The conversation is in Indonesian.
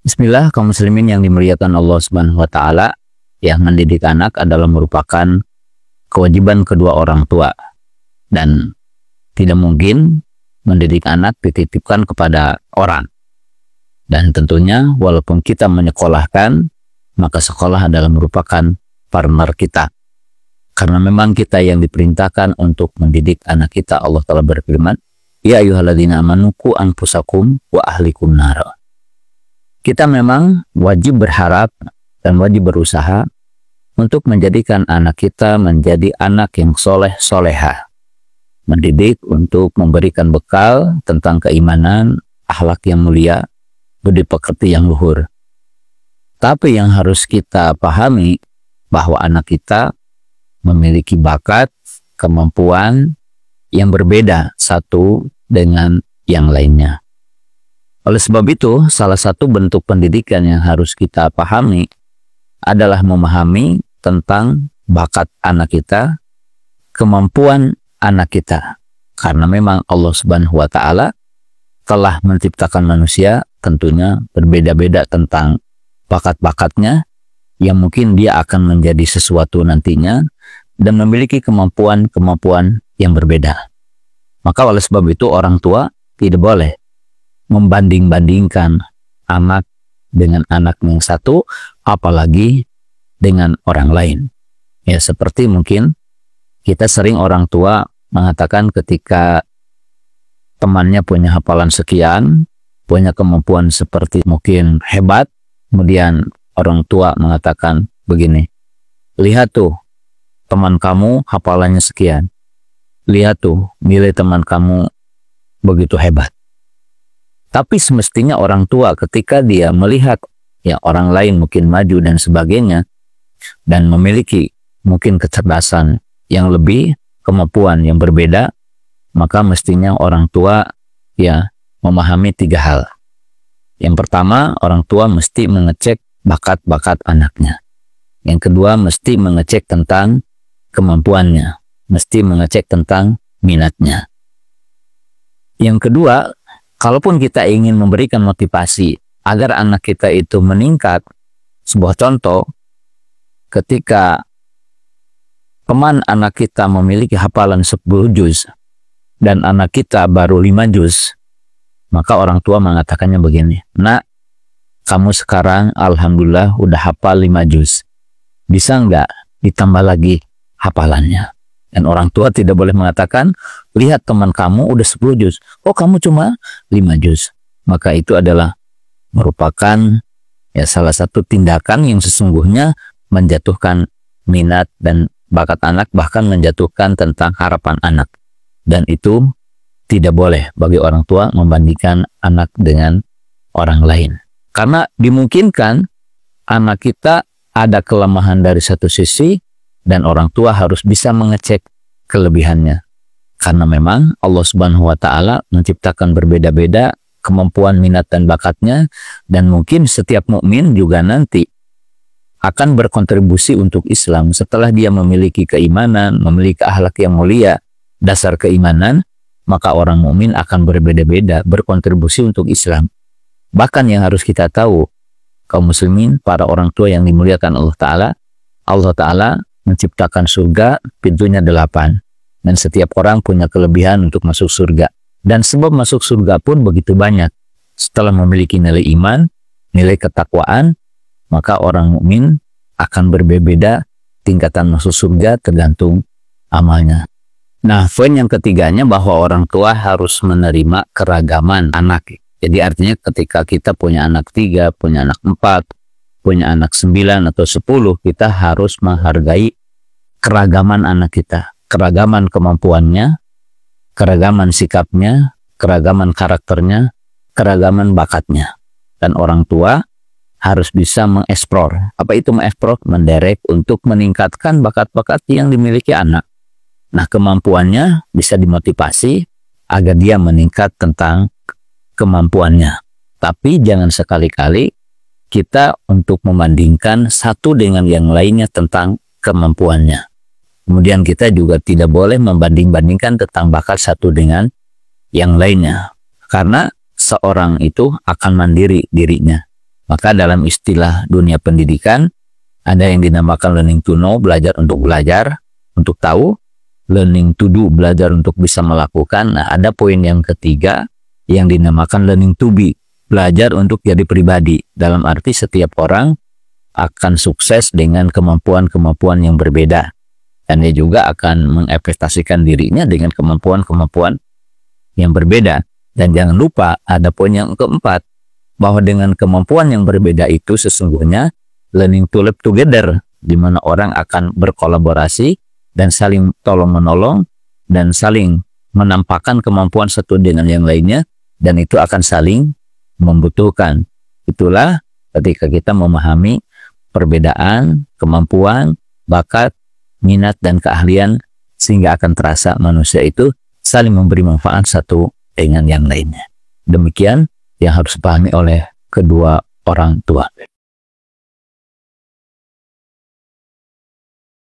Bismillah, kaum muslimin yang dimuliakan Allah Subhanahu wa taala, yang mendidik anak adalah merupakan kewajiban kedua orang tua dan tidak mungkin mendidik anak dititipkan kepada orang. Dan tentunya walaupun kita menyekolahkan, maka sekolah adalah merupakan partner kita. Karena memang kita yang diperintahkan untuk mendidik anak kita. Allah Ta'ala berfirman, "Ya ayyuhalladzina amanu qu anfusakum wa ahlikum nara." Kita memang wajib berharap dan wajib berusaha untuk menjadikan anak kita menjadi anak yang soleh soleha. Mendidik untuk memberikan bekal tentang keimanan, akhlak yang mulia, budi pekerti yang luhur. Tapi yang harus kita pahami bahwa anak kita memiliki bakat, kemampuan yang berbeda satu dengan yang lainnya. Oleh sebab itu, salah satu bentuk pendidikan yang harus kita pahami adalah memahami tentang bakat anak kita, kemampuan anak kita. Karena memang Allah Subhanahu wa taala telah menciptakan manusia tentunya berbeda-beda tentang bakat-bakatnya yang mungkin dia akan menjadi sesuatu nantinya dan memiliki kemampuan-kemampuan yang berbeda. Maka oleh sebab itu orang tua tidak boleh membanding-bandingkan anak dengan anak yang satu, apalagi dengan orang lain. Ya, seperti mungkin kita sering orang tua mengatakan ketika temannya punya hafalan sekian, punya kemampuan seperti mungkin hebat, kemudian orang tua mengatakan begini, "Lihat tuh, teman kamu hafalannya sekian. Lihat tuh, nilai teman kamu begitu hebat." Tapi semestinya orang tua ketika dia melihat ya orang lain mungkin maju dan sebagainya dan memiliki mungkin kecerdasan yang lebih, kemampuan yang berbeda, maka mestinya orang tua ya memahami tiga hal. Yang pertama, orang tua mesti mengecek bakat-bakat anaknya. Yang kedua, mesti mengecek tentang kemampuannya, mesti mengecek tentang minatnya. Yang kedua, kalaupun kita ingin memberikan motivasi agar anak kita itu meningkat, sebuah contoh, ketika teman anak kita memiliki hafalan 10 juz dan anak kita baru 5 juz, maka orang tua mengatakannya begini, "Nak, kamu sekarang alhamdulillah udah hafal 5 juz. Bisa nggak ditambah lagi hafalannya?" Dan orang tua tidak boleh mengatakan, "Lihat teman kamu udah 10 juz. Oh, kamu cuma 5 juz." Maka itu adalah merupakan ya salah satu tindakan yang sesungguhnya menjatuhkan minat dan bakat anak, bahkan menjatuhkan tentang harapan anak. Dan itu tidak boleh bagi orang tua membandingkan anak dengan orang lain. Karena dimungkinkan anak kita ada kelemahan dari satu sisi, dan orang tua harus bisa mengecek kelebihannya. Karena memang Allah Subhanahu wa taala menciptakan berbeda-beda kemampuan, minat dan bakatnya, dan mungkin setiap mukmin juga nanti akan berkontribusi untuk Islam setelah dia memiliki keimanan, memiliki akhlak yang mulia, dasar keimanan, maka orang mukmin akan berbeda-beda berkontribusi untuk Islam. Bahkan yang harus kita tahu, kaum muslimin, para orang tua yang dimuliakan Allah Ta'ala menciptakan surga, pintunya 8. Dan setiap orang punya kelebihan untuk masuk surga. Dan sebab masuk surga pun begitu banyak. Setelah memiliki nilai iman, nilai ketakwaan, maka orang mukmin akan berbeda tingkatan masuk surga tergantung amalnya. Nah, poin yang ketiganya bahwa orang tua harus menerima keragaman anak. Jadi artinya ketika kita punya anak 3, punya anak 4, punya anak 9 atau 10, kita harus menghargai keragaman anak kita, keragaman kemampuannya, keragaman sikapnya, keragaman karakternya, keragaman bakatnya. Dan orang tua harus bisa mengeksplor. Apa itu mengeksplor? Menderek untuk meningkatkan bakat-bakat yang dimiliki anak. Nah, kemampuannya bisa dimotivasi agar dia meningkat tentang kemampuannya. Tapi jangan sekali-kali kita untuk membandingkan satu dengan yang lainnya tentang kemampuannya. Kemudian kita juga tidak boleh membanding-bandingkan tentang bakat satu dengan yang lainnya. Karena seorang itu akan mandiri dirinya. Maka dalam istilah dunia pendidikan, ada yang dinamakan learning to know, belajar untuk belajar, untuk tahu. Learning to do, belajar untuk bisa melakukan. Nah, ada poin yang ketiga yang dinamakan learning to be, belajar untuk jadi pribadi. Dalam arti setiap orang akan sukses dengan kemampuan-kemampuan yang berbeda. Dan dia juga akan mengekspresikan dirinya dengan kemampuan-kemampuan yang berbeda. Dan jangan lupa ada poin yang keempat, bahwa dengan kemampuan yang berbeda itu sesungguhnya learning to live together, di mana orang akan berkolaborasi dan saling tolong-menolong dan saling menampakkan kemampuan satu dengan yang lainnya, dan itu akan saling membutuhkan. Itulah ketika kita memahami perbedaan, kemampuan, bakat, minat, dan keahlian, sehingga akan terasa manusia itu saling memberi manfaat satu dengan yang lainnya. Demikian yang harus dipahami oleh kedua orang tua.